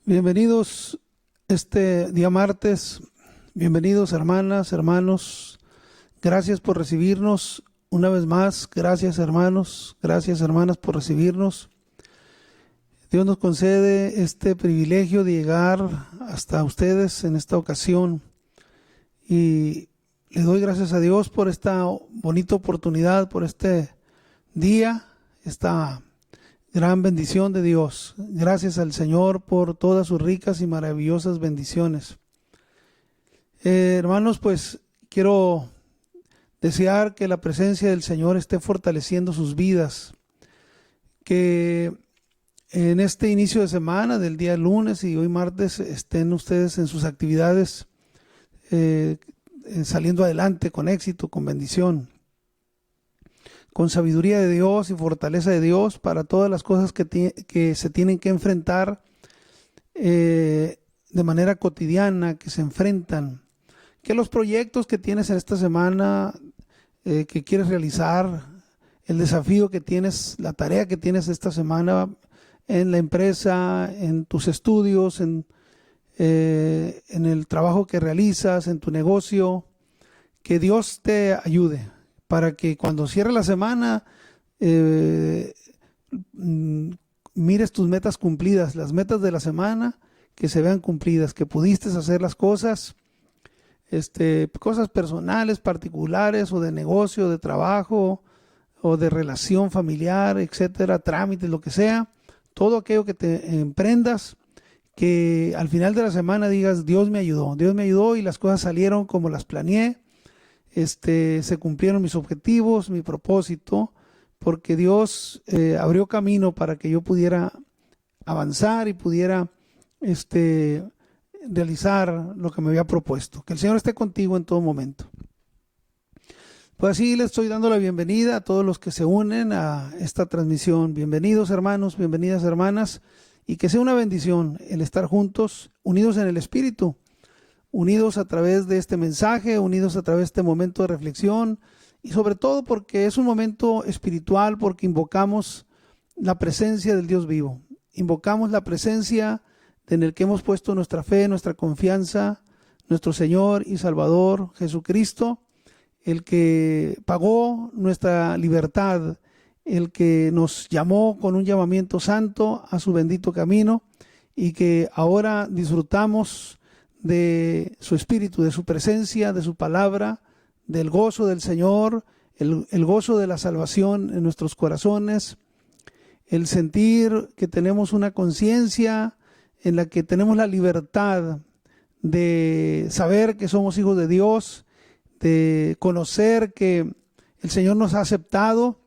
Bienvenidos este día martes, bienvenidos hermanas, hermanos, gracias por recibirnos una vez más, gracias hermanos, gracias hermanas por recibirnos. Dios nos concede este privilegio de llegar hasta ustedes en esta ocasión y le doy gracias a Dios por esta bonita oportunidad, por este día, esta gran bendición de Dios. Gracias al Señor por todas sus ricas y maravillosas bendiciones. Hermanos, pues quiero desear que la presencia del Señor esté fortaleciendo sus vidas, que en este inicio de semana del día lunes y hoy martes estén ustedes en sus actividades saliendo adelante con éxito, con bendición, con sabiduría de Dios y fortaleza de Dios para todas las cosas que se tienen que enfrentar de manera cotidiana, que se enfrentan. Que los proyectos que tienes en esta semana, que quieres realizar, el desafío que tienes, la tarea que tienes esta semana en la empresa, en tus estudios, en el trabajo que realizas, en tu negocio, que Dios te ayude para que cuando cierre la semana mires tus metas cumplidas, las metas de la semana que se vean cumplidas, que pudiste hacer las cosas, cosas personales, particulares o de negocio, de trabajo o de relación familiar, etcétera, trámites, lo que sea, todo aquello que te emprendas, que al final de la semana digas, Dios me ayudó y las cosas salieron como las planeé. Se cumplieron mis objetivos, mi propósito, porque Dios abrió camino para que yo pudiera avanzar y pudiera realizar lo que me había propuesto. Que el Señor esté contigo en todo momento. Pues así les estoy dando la bienvenida a todos los que se unen a esta transmisión. Bienvenidos hermanos, bienvenidas hermanas, y que sea una bendición el estar juntos, unidos en el Espíritu, unidos a través de este mensaje, unidos a través de este momento de reflexión y sobre todo porque es un momento espiritual, porque invocamos la presencia del Dios vivo, invocamos la presencia en el que hemos puesto nuestra fe, nuestra confianza, nuestro Señor y Salvador Jesucristo, el que pagó nuestra libertad, el que nos llamó con un llamamiento santo a su bendito camino y que ahora disfrutamos de su espíritu, de su presencia, de su palabra, del gozo del Señor, el gozo de la salvación en nuestros corazones, el sentir que tenemos una conciencia en la que tenemos la libertad de saber que somos hijos de Dios, de conocer que el Señor nos ha aceptado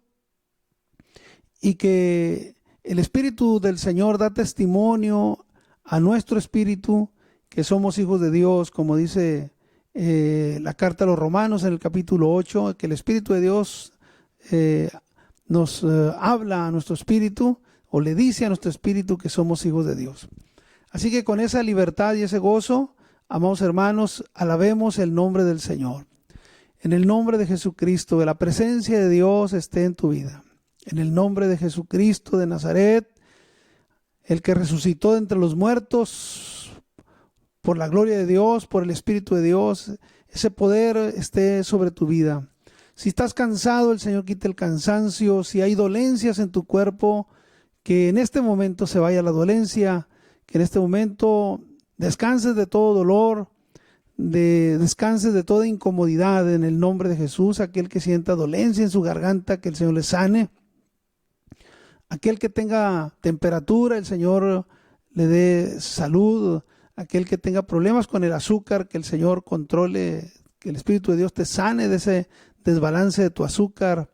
y que el Espíritu del Señor da testimonio a nuestro espíritu que somos hijos de Dios, como dice la carta a los Romanos en el capítulo 8, que el Espíritu de Dios nos habla a nuestro espíritu o le dice a nuestro espíritu que somos hijos de Dios. Así que con esa libertad y ese gozo, amados hermanos, alabemos el nombre del Señor. En el nombre de Jesucristo, que la presencia de Dios esté en tu vida. En el nombre de Jesucristo de Nazaret, el que resucitó de entre los muertos, por la gloria de Dios, por el Espíritu de Dios, ese poder esté sobre tu vida. Si estás cansado, el Señor quite el cansancio. Si hay dolencias en tu cuerpo, que en este momento se vaya la dolencia, que en este momento descanses de todo dolor, descanses de toda incomodidad en el nombre de Jesús. Aquel que sienta dolencia en su garganta, que el Señor le sane. Aquel que tenga temperatura, el Señor le dé salud. Aquel que tenga problemas con el azúcar, que el Señor controle, que el Espíritu de Dios te sane de ese desbalance de tu azúcar,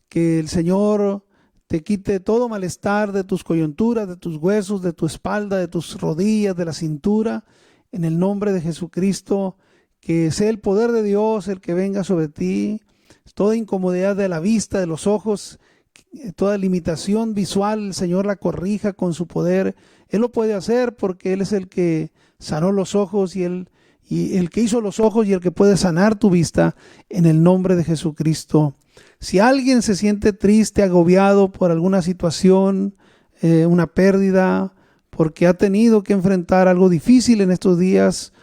que el Señor te quite todo malestar de tus coyunturas, de tus huesos, de tu espalda, de tus rodillas, de la cintura, en el nombre de Jesucristo, que sea el poder de Dios el que venga sobre ti, toda incomodidad de la vista, de los ojos, toda limitación visual, el Señor la corrija con su poder. Él lo puede hacer porque Él es el que sanó los ojos y el que hizo los ojos y el que puede sanar tu vista en el nombre de Jesucristo. Si alguien se siente triste, agobiado por alguna situación, una pérdida, porque ha tenido que enfrentar algo difícil en estos días.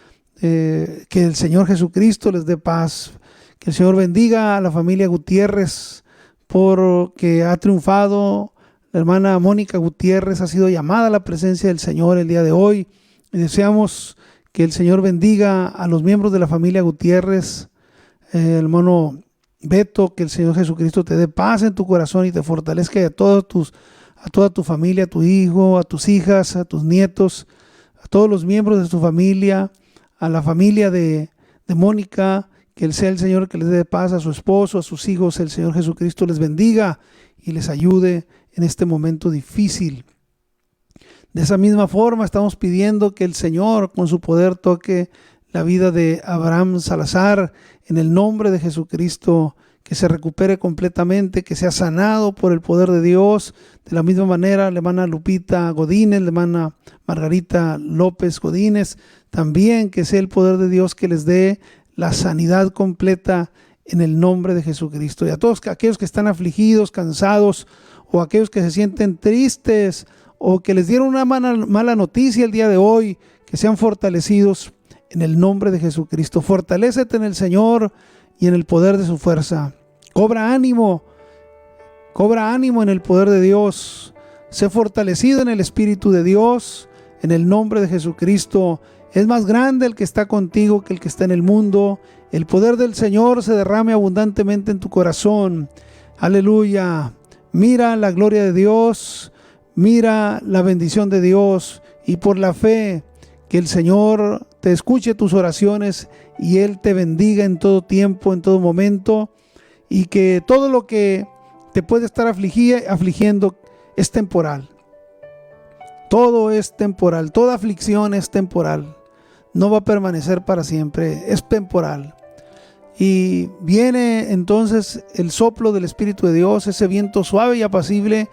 Que el Señor Jesucristo les dé paz. Que el Señor bendiga a la familia Gutiérrez porque ha triunfado. La hermana Mónica Gutiérrez ha sido llamada a la presencia del Señor el día de hoy. Y deseamos que el Señor bendiga a los miembros de la familia Gutiérrez. Hermano Beto, que el Señor Jesucristo te dé paz en tu corazón y te fortalezca, y a toda tu familia, a tu hijo, a tus hijas, a tus nietos, a todos los miembros de tu familia, a la familia de Mónica, que sea el Señor que les dé paz, a su esposo, a sus hijos. El Señor Jesucristo les bendiga y les ayude en este momento difícil. De esa misma forma estamos pidiendo que el Señor con su poder toque la vida de Abraham Salazar en el nombre de Jesucristo, que se recupere completamente, que sea sanado por el poder de Dios. De la misma manera, la hermana Lupita Godínez, la hermana Margarita López Godínez, también que sea el poder de Dios que les dé la sanidad completa en el nombre de Jesucristo. Y a todos aquellos que están afligidos, cansados, o aquellos que se sienten tristes, o que les dieron una mala noticia el día de hoy, que sean fortalecidos en el nombre de Jesucristo. Fortalécete en el Señor y en el poder de su fuerza. Cobra ánimo en el poder de Dios. Sé fortalecido en el Espíritu de Dios, en el nombre de Jesucristo. Es más grande el que está contigo que el que está en el mundo. El poder del Señor se derrame abundantemente en tu corazón. Aleluya. Mira la gloria de Dios, mira la bendición de Dios, y por la fe que el Señor te escuche tus oraciones y Él te bendiga en todo tiempo, en todo momento, y que todo lo que te puede estar afligiendo es temporal. Todo es temporal, toda aflicción es temporal, no va a permanecer para siempre, es temporal. Y viene entonces el soplo del Espíritu de Dios, ese viento suave y apacible,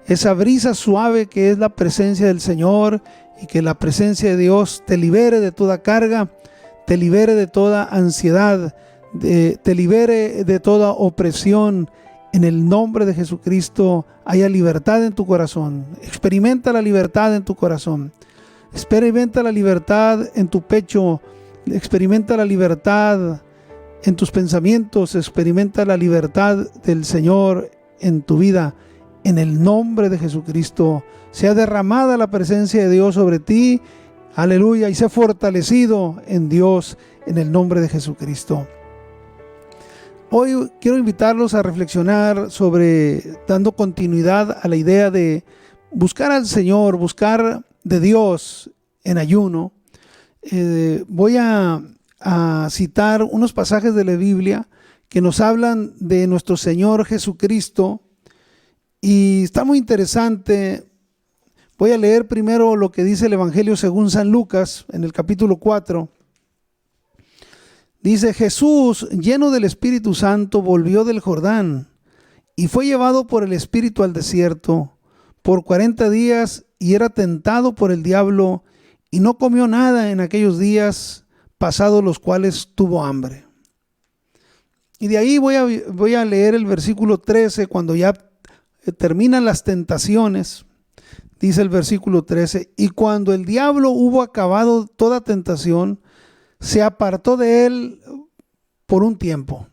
esa brisa suave que es la presencia del Señor, y que la presencia de Dios te libere de toda carga, te libere de toda ansiedad, te libere de toda opresión. En el nombre de Jesucristo haya libertad en tu corazón. Experimenta la libertad en tu corazón. Experimenta la libertad en tu pecho. Experimenta la libertad en tus pensamientos. Experimenta la libertad del Señor en tu vida. En el nombre de Jesucristo sea derramada la presencia de Dios sobre ti. Aleluya. Y sea fortalecido en Dios en el nombre de Jesucristo. Hoy quiero invitarlos a reflexionar sobre, dando continuidad a la idea de buscar al Señor, buscar de Dios en ayuno. Voy a citar unos pasajes de la Biblia que nos hablan de nuestro Señor Jesucristo, y está muy interesante. Voy a leer primero lo que dice el Evangelio según San Lucas en el capítulo 4. Dice: Jesús, lleno del Espíritu Santo, volvió del Jordán y fue llevado por el Espíritu al desierto por 40 días, y era tentado por el diablo, y no comió nada en aquellos días, pasados los cuales tuvo hambre. Y de ahí voy a leer el versículo 13, cuando ya terminan las tentaciones. Dice el versículo 13: y cuando el diablo hubo acabado toda tentación, se apartó de él por un tiempo.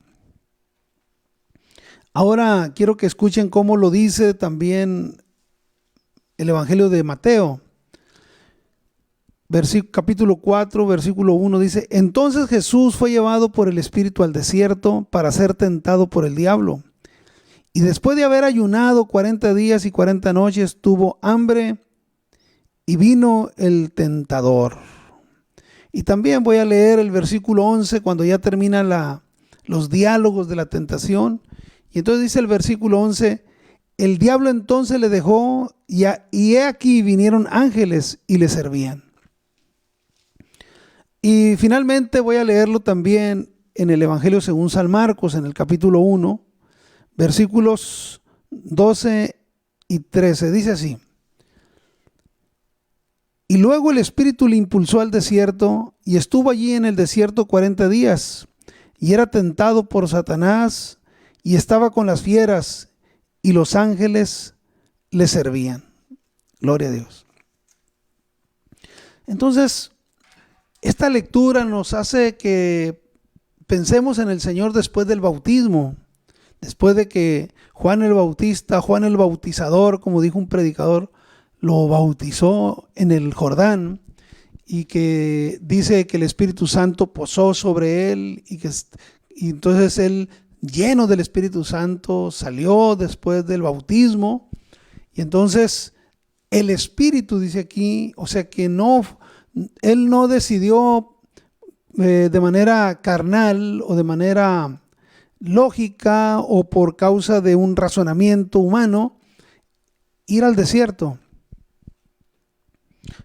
Ahora quiero que escuchen cómo lo dice también el Evangelio de Mateo. Capítulo 4, versículo 1 dice: entonces Jesús fue llevado por el Espíritu al desierto para ser tentado por el diablo. Y después de haber ayunado 40 días y 40 noches, tuvo hambre, y vino el tentador. Y también voy a leer el versículo 11, cuando ya termina los diálogos de la tentación. Y entonces dice el versículo 11: el diablo entonces le dejó, y he aquí vinieron ángeles y le servían. Y finalmente voy a leerlo también en el Evangelio según San Marcos, en el capítulo 1, versículos 12 y 13. Dice así: y luego el Espíritu le impulsó al desierto, y estuvo allí en el desierto 40 días, y era tentado por Satanás, y estaba con las fieras, y los ángeles le servían. Gloria a Dios. Entonces, esta lectura nos hace que pensemos en el Señor después del bautismo, después de que Juan el Bautista, Juan el Bautizador, como dijo un predicador, lo bautizó en el Jordán, y que dice que el Espíritu Santo posó sobre él, y entonces él, lleno del Espíritu Santo, salió después del bautismo. Y entonces el Espíritu, dice aquí, o sea que él no decidió de manera carnal o de manera lógica o por causa de un razonamiento humano ir al desierto,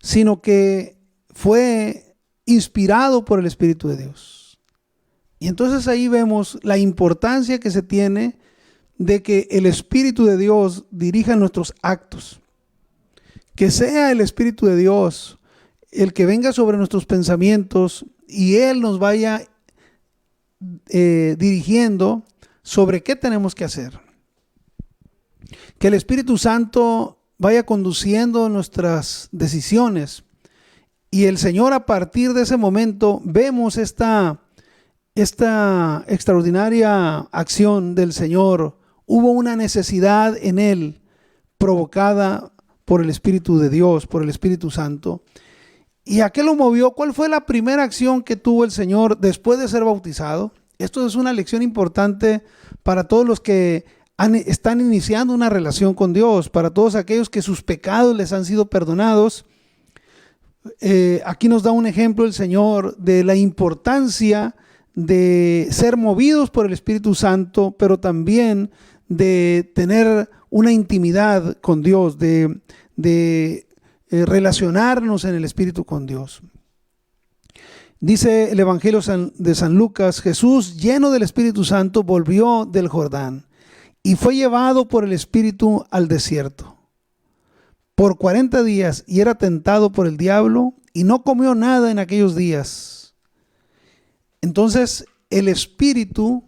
sino que fue inspirado por el Espíritu de Dios. Y entonces ahí vemos la importancia que se tiene de que el Espíritu de Dios dirija nuestros actos. Que sea el Espíritu de Dios el que venga sobre nuestros pensamientos y Él nos vaya dirigiendo sobre qué tenemos que hacer. Que el Espíritu Santo vaya conduciendo nuestras decisiones. Y el Señor, a partir de ese momento, vemos esta extraordinaria acción del Señor. Hubo una necesidad en Él provocada por el Espíritu de Dios, por el Espíritu Santo. ¿Y a qué lo movió? ¿Cuál fue la primera acción que tuvo el Señor después de ser bautizado? Esto es una lección importante para todos los que están iniciando una relación con Dios, para todos aquellos que sus pecados les han sido perdonados. Aquí nos da un ejemplo el Señor de la importancia de ser movidos por el Espíritu Santo, pero también de tener una intimidad con Dios, de relacionarnos en el Espíritu con Dios. Dice el Evangelio de San Lucas: Jesús, lleno del Espíritu Santo, volvió del Jordán y fue llevado por el Espíritu al desierto por 40 días, y era tentado por el diablo, y no comió nada en aquellos días. Entonces el Espíritu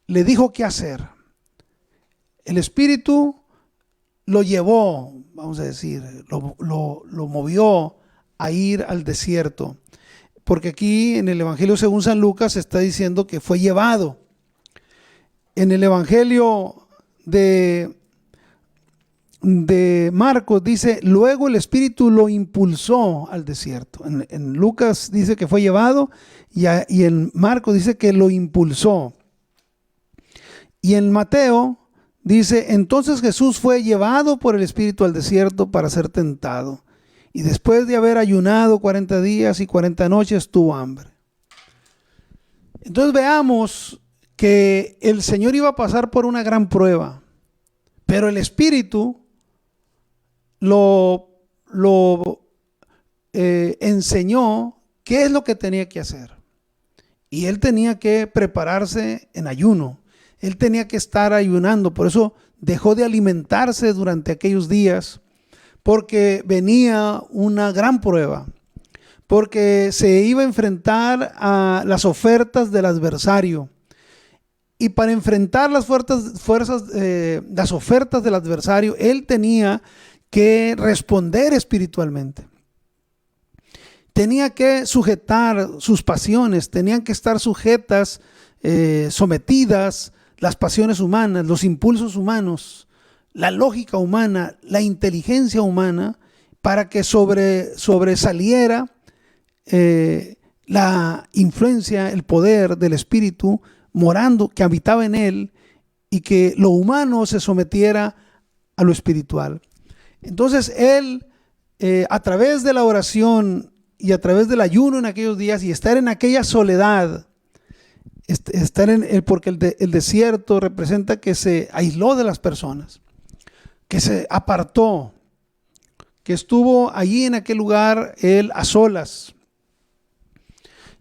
le dijo qué hacer. El Espíritu lo llevó, vamos a decir, lo movió a ir al desierto. Porque aquí en el Evangelio según San Lucas está diciendo que fue llevado. En el Evangelio de Marcos dice: luego el Espíritu lo impulsó al desierto. En Lucas dice que fue llevado, y en Marcos dice que lo impulsó. Y en Mateo dice: entonces Jesús fue llevado por el Espíritu al desierto para ser tentado. Y después de haber ayunado 40 días y 40 noches, tuvo hambre. Entonces veamos que el Señor iba a pasar por una gran prueba, pero el Espíritu lo enseñó qué es lo que tenía que hacer. Y él tenía que prepararse en ayuno. Él tenía que estar ayunando. Por eso dejó de alimentarse durante aquellos días, porque venía una gran prueba, porque se iba a enfrentar a las ofertas del adversario. Y para enfrentar las las ofertas del adversario, él tenía que responder espiritualmente. Tenía que sujetar sus pasiones, tenían que estar sujetas, sometidas las pasiones humanas, los impulsos humanos, la lógica humana, la inteligencia humana, para que sobresaliera la influencia, el poder del Espíritu morando, que habitaba en él, y que lo humano se sometiera a lo espiritual. Entonces él, a través de la oración y a través del ayuno en aquellos días, y estar en aquella soledad, porque el desierto representa que se aisló de las personas, que se apartó, que estuvo allí en aquel lugar él a solas.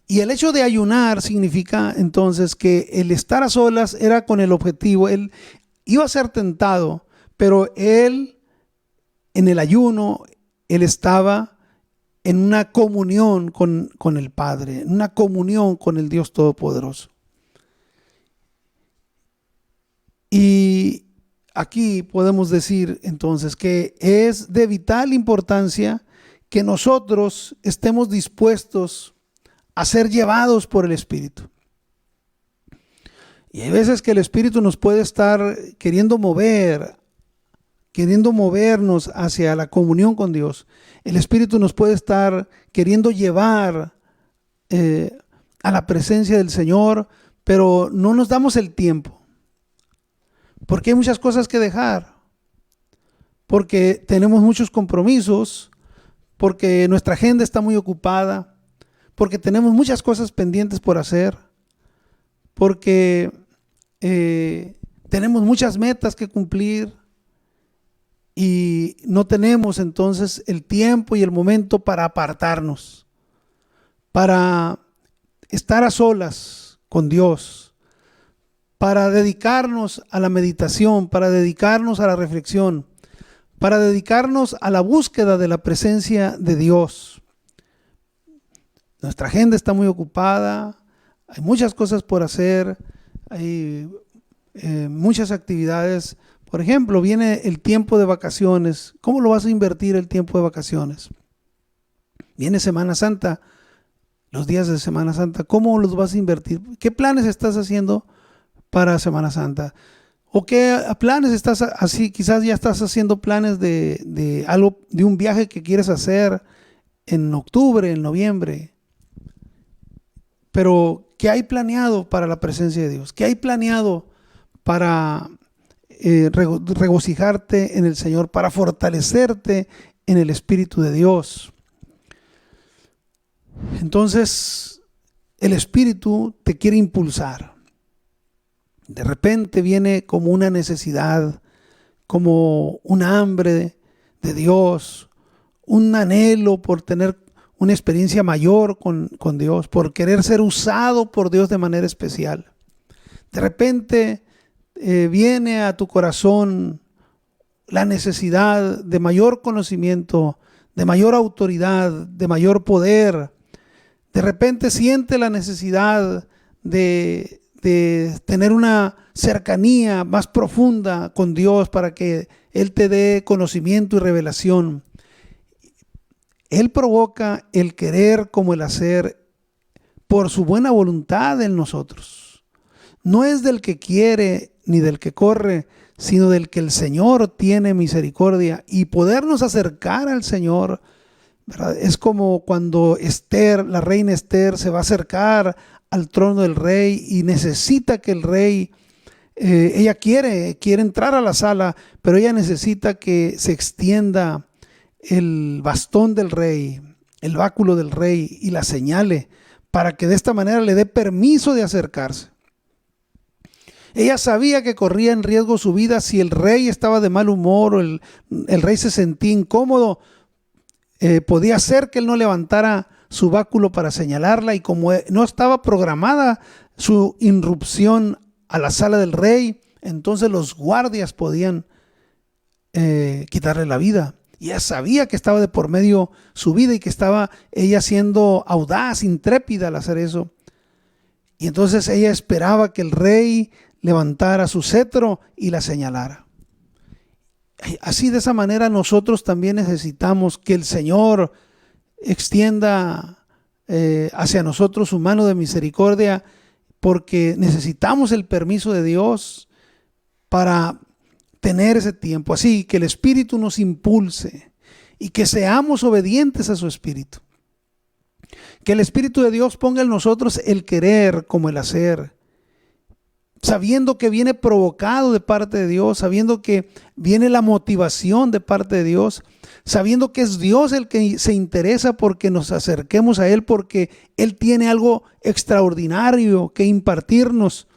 Y el hecho de ayunar significa entonces que el estar a solas era con el objetivo. Él iba a ser tentado, pero él, en el ayuno, él estaba en una comunión con el Padre, en una comunión con el Dios Todopoderoso. Y aquí podemos decir entonces que es de vital importancia que nosotros estemos dispuestos a ser llevados por el Espíritu. Y hay veces que el Espíritu nos puede estar queriendo movernos hacia la comunión con Dios. El Espíritu nos puede estar queriendo llevar a la presencia del Señor, pero no nos damos el tiempo, porque hay muchas cosas que dejar, porque tenemos muchos compromisos, porque nuestra agenda está muy ocupada, porque tenemos muchas cosas pendientes por hacer, porque tenemos muchas metas que cumplir y no tenemos entonces el tiempo y el momento para apartarnos, para estar a solas con Dios, para dedicarnos a la meditación, para dedicarnos a la reflexión, para dedicarnos a la búsqueda de la presencia de Dios. Nuestra agenda está muy ocupada, hay muchas cosas por hacer, hay muchas actividades. Por ejemplo, viene el tiempo de vacaciones. ¿Cómo lo vas a invertir el tiempo de vacaciones? Viene Semana Santa, los días de Semana Santa. ¿Cómo los vas a invertir? ¿Qué planes estás haciendo para Semana Santa? ¿O qué planes estás así? Quizás ya estás haciendo planes de algo, de un viaje que quieres hacer en octubre, en noviembre. Pero ¿qué hay planeado para la presencia de Dios? ¿Qué hay planeado para regocijarte en el Señor, para fortalecerte en el Espíritu de Dios? Entonces, el Espíritu te quiere impulsar. De repente viene como una necesidad, como un hambre de Dios, un anhelo por tener una experiencia mayor con Dios, por querer ser usado por Dios de manera especial. De repente viene a tu corazón la necesidad de mayor conocimiento, de mayor autoridad, de mayor poder. De repente siente la necesidad de tener una cercanía más profunda con Dios para que Él te dé conocimiento y revelación. Él provoca el querer como el hacer por su buena voluntad en nosotros. No es del que quiere ni del que corre, sino del que el Señor tiene misericordia. Y podernos acercar al Señor, ¿verdad? Es como cuando Esther, la reina Esther, se va a acercar al trono del rey y necesita que el rey, ella quiere entrar a la sala, pero ella necesita que se extienda el bastón del rey, el báculo del rey, y la señale para que de esta manera le dé permiso de acercarse. Ella sabía que corría en riesgo su vida si el rey estaba de mal humor o el rey se sentía incómodo. Podía ser que él no levantara su báculo para señalarla, y como no estaba programada su irrupción a la sala del rey, entonces los guardias podían quitarle la vida. Y ella sabía que estaba de por medio su vida y que estaba ella siendo audaz, intrépida al hacer eso. Y entonces ella esperaba que el rey levantara su cetro y la señalara. Así, de esa manera, nosotros también necesitamos que el Señor extienda hacia nosotros su mano de misericordia, porque necesitamos el permiso de Dios para tener ese tiempo. Así que el Espíritu nos impulse y que seamos obedientes a su Espíritu. Que el Espíritu de Dios ponga en nosotros el querer como el hacer, sabiendo que viene provocado de parte de Dios, sabiendo que viene la motivación de parte de Dios, sabiendo que es Dios el que se interesa porque nos acerquemos a Él, porque Él tiene algo extraordinario que impartirnos,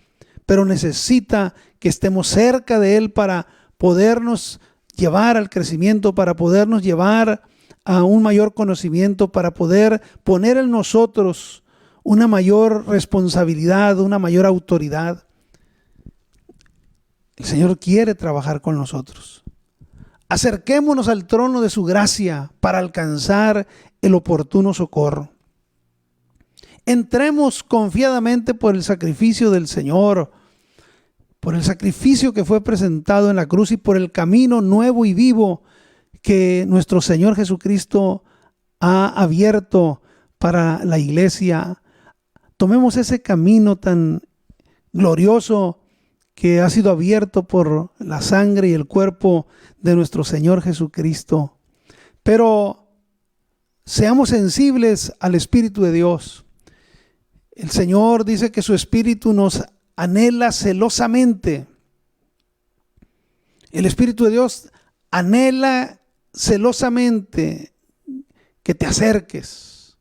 pero necesita que estemos cerca de Él para podernos llevar al crecimiento, para podernos llevar a un mayor conocimiento, para poder poner en nosotros una mayor responsabilidad, una mayor autoridad. El Señor quiere trabajar con nosotros. Acerquémonos al trono de su gracia para alcanzar el oportuno socorro. Entremos confiadamente por el sacrificio del Señor, por el sacrificio que fue presentado en la cruz y por el camino nuevo y vivo que nuestro Señor Jesucristo ha abierto para la iglesia. Tomemos ese camino tan glorioso que ha sido abierto por la sangre y el cuerpo de nuestro Señor Jesucristo. Pero seamos sensibles al Espíritu de Dios. El Señor dice que su Espíritu nos anhela celosamente. El Espíritu de Dios anhela celosamente que te acerques.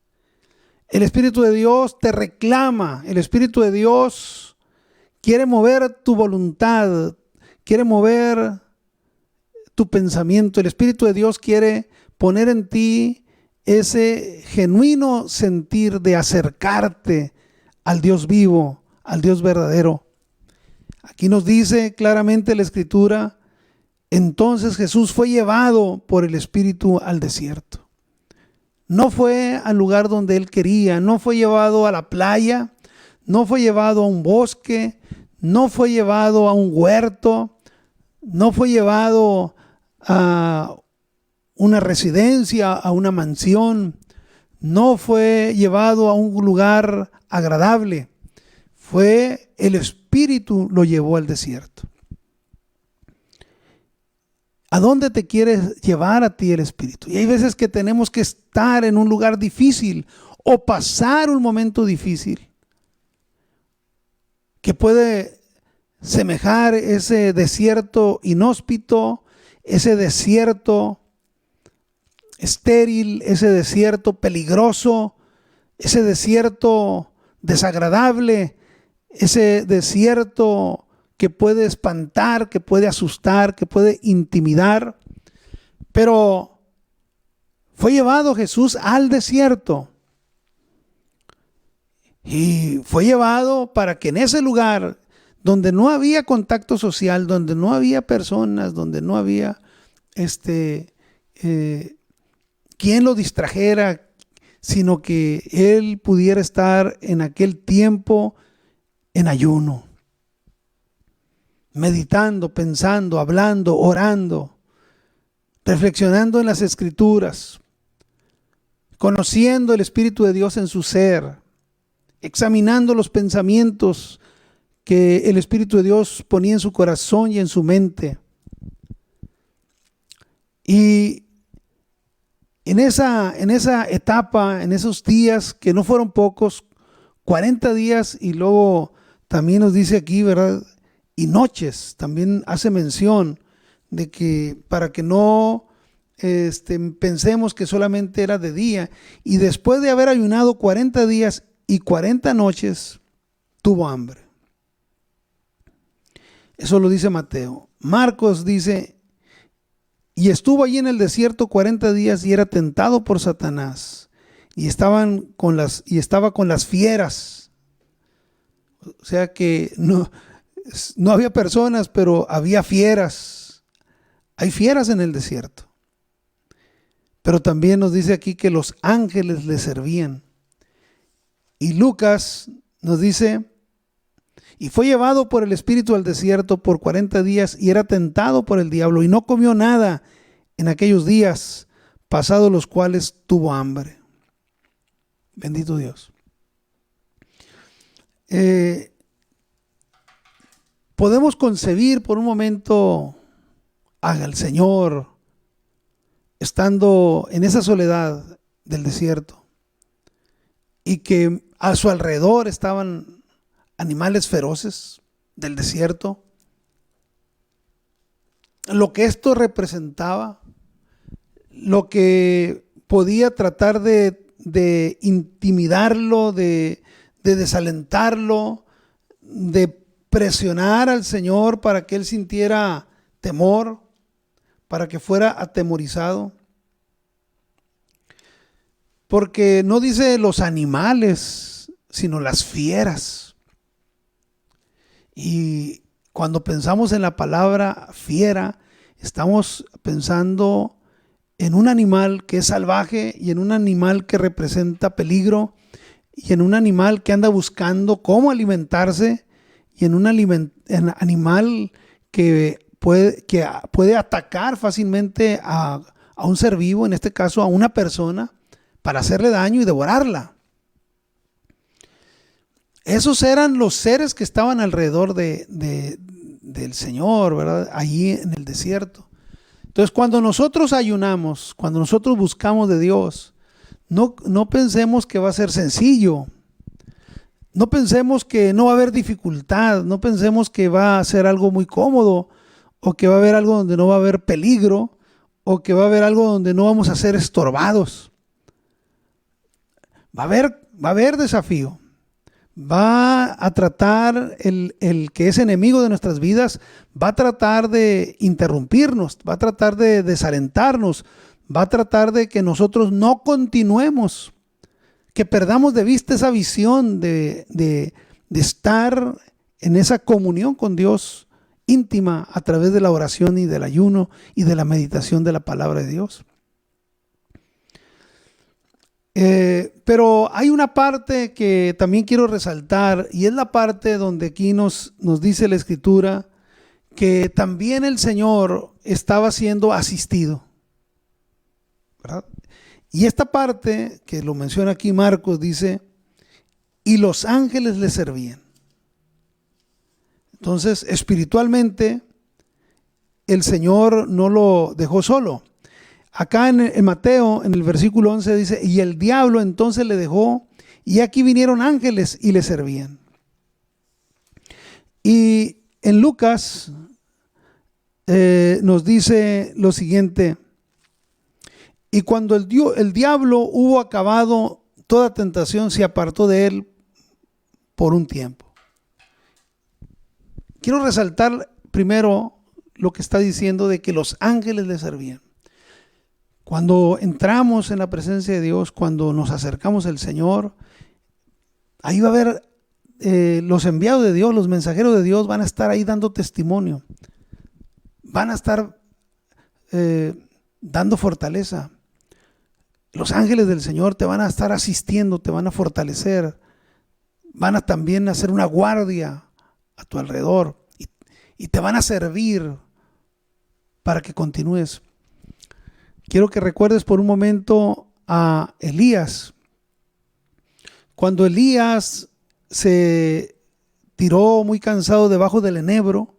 El Espíritu de Dios te reclama. El Espíritu de Dios quiere mover tu voluntad, quiere mover tu pensamiento. El Espíritu de Dios quiere poner en ti ese genuino sentir de acercarte al Dios vivo, al Dios verdadero. Aquí nos dice claramente la Escritura: entonces Jesús fue llevado por el Espíritu al desierto. No fue al lugar donde él quería, no fue llevado a la playa, no fue llevado a un bosque, no fue llevado a un huerto, no fue llevado a una residencia, a una mansión, no fue llevado a un lugar agradable. Fue el Espíritu lo llevó al desierto. ¿A dónde te quieres llevar a ti el Espíritu? Y hay veces que tenemos que estar en un lugar difícil o pasar un momento difícil que puede semejar ese desierto inhóspito, ese desierto estéril, ese desierto peligroso, ese desierto desagradable, ese desierto que puede espantar, que puede asustar, que puede intimidar. Pero fue llevado Jesús al desierto y fue llevado para que en ese lugar donde no había contacto social, donde no había personas, donde no había quien lo distrajera, sino que él pudiera estar en aquel tiempo en ayuno, meditando, pensando, hablando, orando, reflexionando en las Escrituras, conociendo el Espíritu de Dios en su ser, examinando los pensamientos que el Espíritu de Dios ponía en su corazón y en su mente. Y en esa etapa, en esos días que no fueron pocos, 40 días, y luego también nos dice aquí, ¿verdad? Y noches, también hace mención de que para que no pensemos que solamente era de día. Y después de haber ayunado 40 días y 40 noches, tuvo hambre. Eso lo dice Mateo. Marcos dice: y estuvo allí en el desierto 40 días y era tentado por Satanás. Y estaba con las fieras. O sea que no había personas, pero había fieras. Hay fieras en el desierto. Pero también nos dice aquí que los ángeles le servían. Y Lucas nos dice: y fue llevado por el Espíritu al desierto por 40 días y era tentado por el diablo y no comió nada en aquellos días, pasados los cuales tuvo hambre. Bendito Dios. Podemos concebir por un momento al Señor estando en esa soledad del desierto y que a su alrededor estaban animales feroces del desierto. Lo que esto representaba, lo que podía tratar de intimidarlo, de desalentarlo, de presionar al Señor para que él sintiera temor, para que fuera atemorizado. Porque no dice los animales, sino las fieras. Y cuando pensamos en la palabra fiera, estamos pensando en un animal que es salvaje y en un animal que representa peligro y en un animal que anda buscando cómo alimentarse y en un animal que puede atacar fácilmente a un ser vivo, en este caso a una persona, para hacerle daño y devorarla. Esos eran los seres que estaban alrededor del Señor, ¿verdad? Allí en el desierto. Entonces, cuando nosotros ayunamos, cuando nosotros buscamos de Dios, no pensemos que va a ser sencillo. No pensemos que no va a haber dificultad. No pensemos que va a ser algo muy cómodo, o que va a haber algo donde no va a haber peligro, o que va a haber algo donde no vamos a ser estorbados. Va a haber desafío. Va a tratar el que es enemigo de nuestras vidas, va a tratar de interrumpirnos, va a tratar de desalentarnos, va a tratar de que nosotros no continuemos, que perdamos de vista esa visión de estar en esa comunión con Dios íntima a través de la oración y del ayuno y de la meditación de la palabra de Dios. Pero hay una parte que también quiero resaltar, y es la parte donde aquí nos dice la Escritura que también el Señor estaba siendo asistido, ¿verdad? Y esta parte que lo menciona aquí Marcos dice, y los ángeles le servían. Entonces, espiritualmente, el Señor no lo dejó solo. Acá en Mateo, en el versículo 11 dice, y el diablo entonces le dejó, y aquí vinieron ángeles y le servían. Y en Lucas nos dice lo siguiente, y cuando el diablo hubo acabado toda tentación, se apartó de él por un tiempo. Quiero resaltar primero lo que está diciendo de que los ángeles le servían. Cuando entramos en la presencia de Dios, cuando nos acercamos al Señor, ahí va a haber los enviados de Dios, los mensajeros de Dios van a estar ahí dando testimonio. Van a estar dando fortaleza. Los ángeles del Señor te van a estar asistiendo, te van a fortalecer. Van a también hacer una guardia a tu alrededor y te van a servir para que continúes. Quiero que recuerdes por un momento a Elías. Cuando Elías se tiró muy cansado debajo del enebro,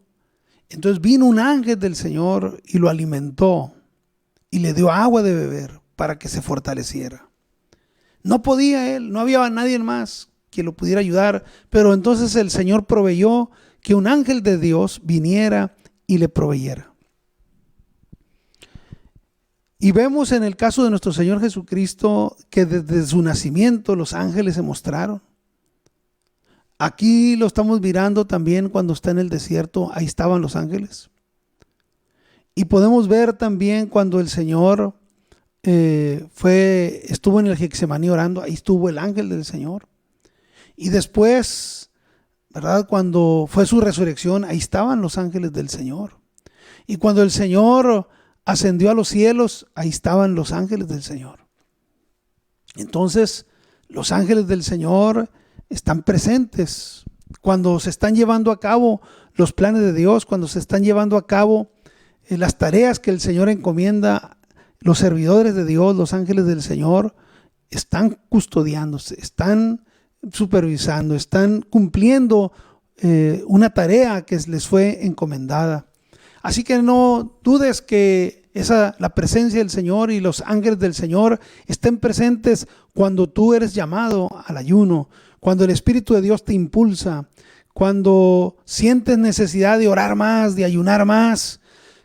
entonces vino un ángel del Señor y lo alimentó y le dio agua de beber para que se fortaleciera. No podía él, no había nadie más que lo pudiera ayudar, pero entonces el Señor proveyó que un ángel de Dios viniera y le proveyera. Y vemos en el caso de nuestro Señor Jesucristo que desde su nacimiento los ángeles se mostraron. Aquí lo estamos mirando también cuando está en el desierto, ahí estaban los ángeles. Y podemos ver también cuando el Señor estuvo en el Getsemaní orando, ahí estuvo el ángel del Señor. Y después, ¿verdad? Cuando fue su resurrección, ahí estaban los ángeles del Señor. Y cuando el Señor ascendió a los cielos, ahí estaban los ángeles del Señor. Entonces, los ángeles del Señor están presentes cuando se están llevando a cabo los planes de Dios, cuando se están llevando a cabo las tareas que el Señor encomienda. Los servidores de Dios, los ángeles del Señor, están custodiándose, están supervisando, están cumpliendo una tarea que les fue encomendada. Así que no dudes que la presencia del Señor y los ángeles del Señor estén presentes cuando tú eres llamado al ayuno, cuando el Espíritu de Dios te impulsa, cuando sientes necesidad de orar más, de ayunar más,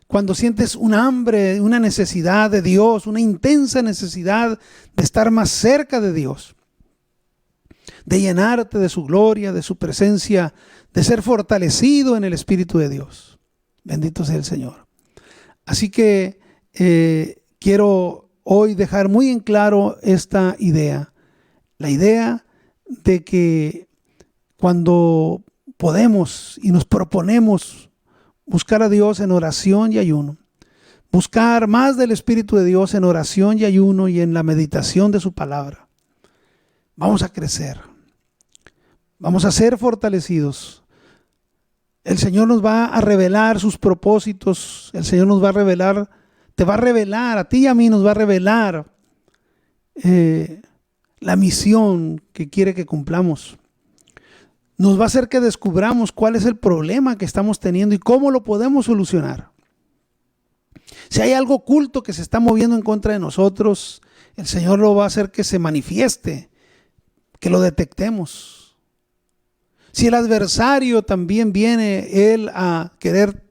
cuando sientes un hambre, una necesidad de Dios, una intensa necesidad de estar más cerca de Dios, de llenarte de su gloria, de su presencia, de ser fortalecido en el Espíritu de Dios. Bendito sea el Señor. Así que quiero hoy dejar muy en claro esta idea. La idea de que cuando podemos y nos proponemos buscar a Dios en oración y ayuno, buscar más del Espíritu de Dios en oración y ayuno y en la meditación de su palabra, vamos a crecer, vamos a ser fortalecidos. El Señor nos va a revelar sus propósitos. El Señor nos va a revelar, te va a revelar, a ti y a mí nos va a revelar la misión que quiere que cumplamos. Nos va a hacer que descubramos cuál es el problema que estamos teniendo y cómo lo podemos solucionar. Si hay algo oculto que se está moviendo en contra de nosotros, el Señor lo va a hacer que se manifieste, que lo detectemos. Si el adversario también viene él a querer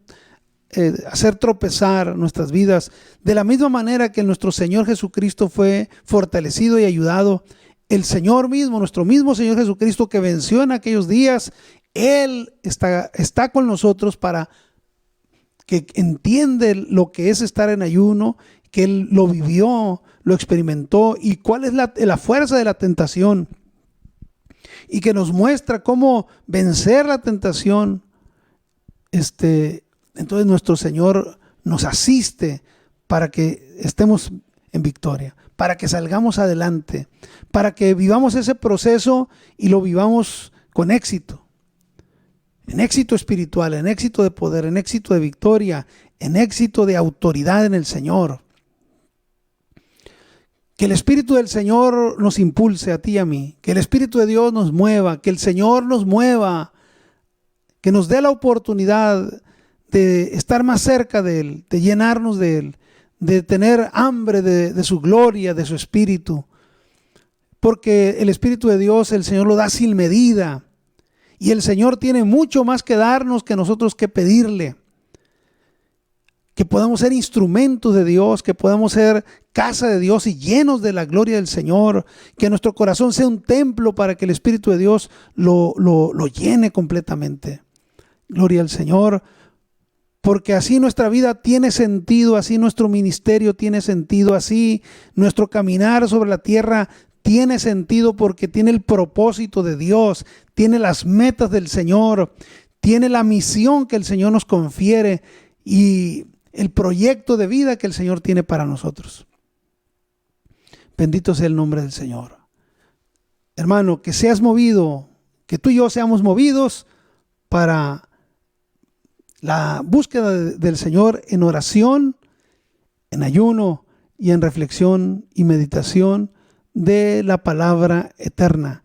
hacer tropezar nuestras vidas, de la misma manera que nuestro Señor Jesucristo fue fortalecido y ayudado, el Señor mismo, nuestro mismo Señor Jesucristo que venció en aquellos días, Él está con nosotros para que entiende lo que es estar en ayuno, que Él lo vivió, lo experimentó y cuál es la fuerza de la tentación, y que nos muestra cómo vencer la tentación. Entonces nuestro Señor nos asiste para que estemos en victoria, para que salgamos adelante, para que vivamos ese proceso y lo vivamos con éxito, en éxito espiritual, en éxito de poder, en éxito de victoria, en éxito de autoridad en el Señor. Que el Espíritu del Señor nos impulse a ti y a mí, que el Espíritu de Dios nos mueva, que el Señor nos mueva, que nos dé la oportunidad de estar más cerca de Él, de llenarnos de Él, de tener hambre de su gloria, de su Espíritu. Porque el Espíritu de Dios el Señor lo da sin medida. Y el Señor tiene mucho más que darnos que nosotros que pedirle. Que podamos ser instrumentos de Dios, que podamos ser casa de Dios y llenos de la gloria del Señor. Que nuestro corazón sea un templo para que el Espíritu de Dios lo llene completamente. Gloria al Señor. Porque así nuestra vida tiene sentido, así nuestro ministerio tiene sentido, así nuestro caminar sobre la tierra tiene sentido, porque tiene el propósito de Dios, tiene las metas del Señor, tiene la misión que el Señor nos confiere y el proyecto de vida que el Señor tiene para nosotros. Bendito sea el nombre del Señor. Hermano, que seas movido, que tú y yo seamos movidos para la búsqueda del Señor en oración, en ayuno y en reflexión y meditación de la palabra eterna,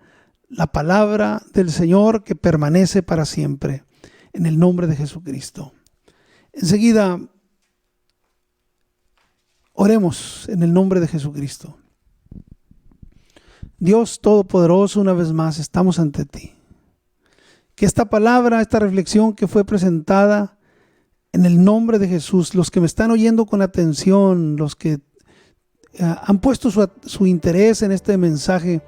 la palabra del Señor que permanece para siempre, en el nombre de Jesucristo. Enseguida, oremos en el nombre de Jesucristo. Dios Todopoderoso, una vez más estamos ante ti. Que esta palabra, esta reflexión que fue presentada en el nombre de Jesús, los que me están oyendo con atención, los que han puesto su interés en este mensaje,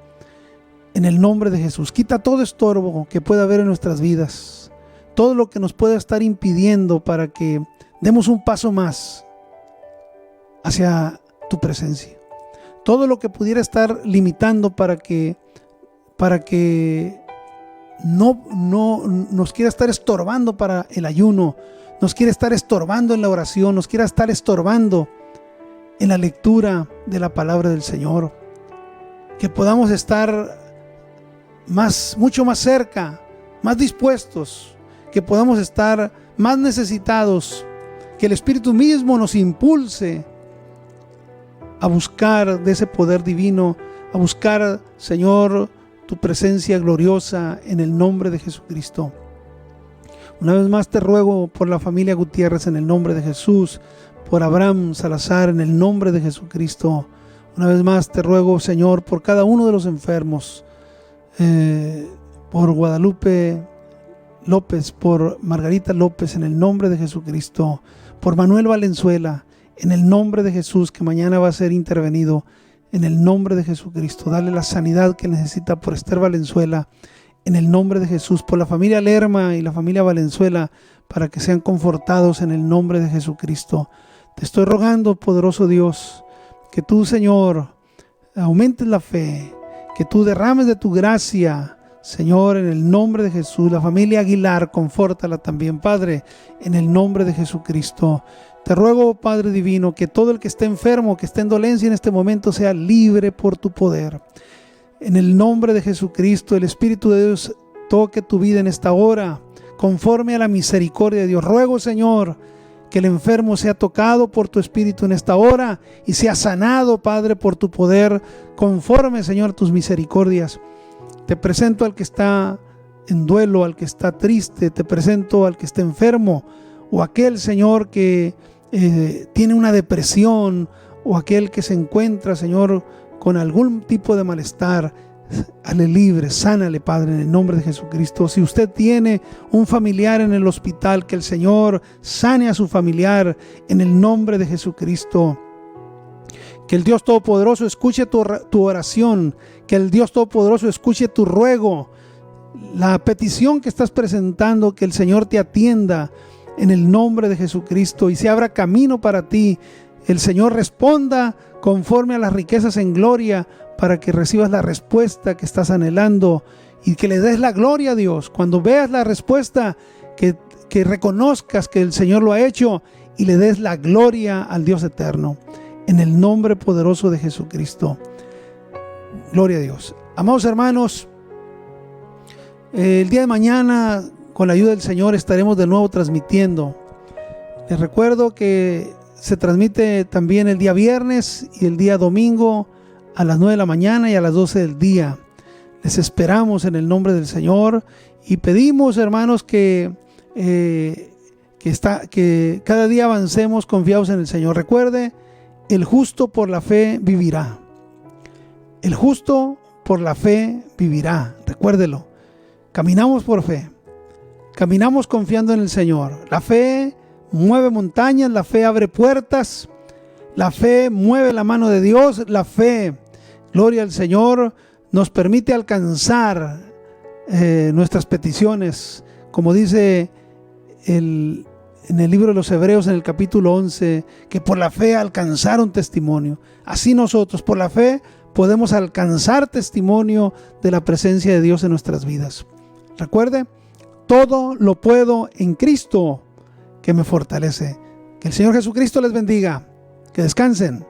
en el nombre de Jesús, quita todo estorbo que pueda haber en nuestras vidas, todo lo que nos pueda estar impidiendo para que demos un paso más hacia tu presencia, todo lo que pudiera estar limitando para que no nos quiera estar estorbando para el ayuno, nos quiere estar estorbando en la oración, nos quiera estar estorbando en la lectura de la palabra del Señor. Que podamos estar mucho más cerca, más dispuestos, que podamos estar más necesitados, que el Espíritu mismo nos impulse a buscar de ese poder divino, a buscar, Señor, tu presencia gloriosa en el nombre de Jesucristo. Una vez más te ruego por la familia Gutiérrez en el nombre de Jesús, por Abraham Salazar en el nombre de Jesucristo. Una vez más te ruego, Señor, por cada uno de los enfermos, por Guadalupe López, por Margarita López en el nombre de Jesucristo, por Manuel Valenzuela en el nombre de Jesús, que mañana va a ser intervenido en el nombre de Jesucristo. Dale la sanidad que necesita por Esther Valenzuela en el nombre de Jesús, por la familia Lerma y la familia Valenzuela, para que sean confortados en el nombre de Jesucristo. Te estoy rogando, poderoso Dios, que tú, Señor, aumentes la fe, que tú derrames de tu gracia, Señor, en el nombre de Jesús. La familia Aguilar, confórtala también, Padre, en el nombre de Jesucristo. Te ruego, Padre divino, que todo el que esté enfermo, que esté en dolencia en este momento, sea libre por tu poder. En el nombre de Jesucristo, el Espíritu de Dios toque tu vida en esta hora, conforme a la misericordia de Dios. Ruego, Señor, que el enfermo sea tocado por tu Espíritu en esta hora y sea sanado, Padre, por tu poder, conforme, Señor, a tus misericordias. Te presento al que está en duelo, al que está triste, te presento al que está enfermo, o aquel, Señor, que tiene una depresión, o aquel que se encuentra, Señor, con algún tipo de malestar. Hale libre, sánale, Padre, en el nombre de Jesucristo. Si usted tiene un familiar en el hospital, que el Señor sane a su familiar en el nombre de Jesucristo. Que el Dios Todopoderoso escuche tu oración, que el Dios Todopoderoso escuche tu ruego, la petición que estás presentando, que el Señor te atienda en el nombre de Jesucristo y se abra camino para ti. El Señor responda conforme a las riquezas en gloria, para que recibas la respuesta que estás anhelando y que le des la gloria a Dios. Cuando veas la respuesta, que reconozcas que el Señor lo ha hecho y le des la gloria al Dios eterno. En el nombre poderoso de Jesucristo. Gloria a Dios. Amados hermanos, el día de mañana, con la ayuda del Señor, estaremos de nuevo transmitiendo. Les recuerdo que se transmite también el día viernes y el día domingo a las 9 de la mañana y a las 12 del día. Les esperamos en el nombre del Señor y pedimos, hermanos, que cada día avancemos confiados en el Señor. Recuerde, el justo por la fe vivirá. El justo por la fe vivirá. Recuérdelo. Caminamos por fe. Caminamos confiando en el Señor. La fe mueve montañas, la fe abre puertas, la fe mueve la mano de Dios, la fe, gloria al Señor, nos permite alcanzar nuestras peticiones, como dice en el libro de los Hebreos, en el capítulo 11, que por la fe alcanzaron testimonio. Así nosotros, por la fe, podemos alcanzar testimonio de la presencia de Dios en nuestras vidas. Recuerde, todo lo puedo en Cristo que me fortalece. Que el Señor Jesucristo les bendiga. Que descansen.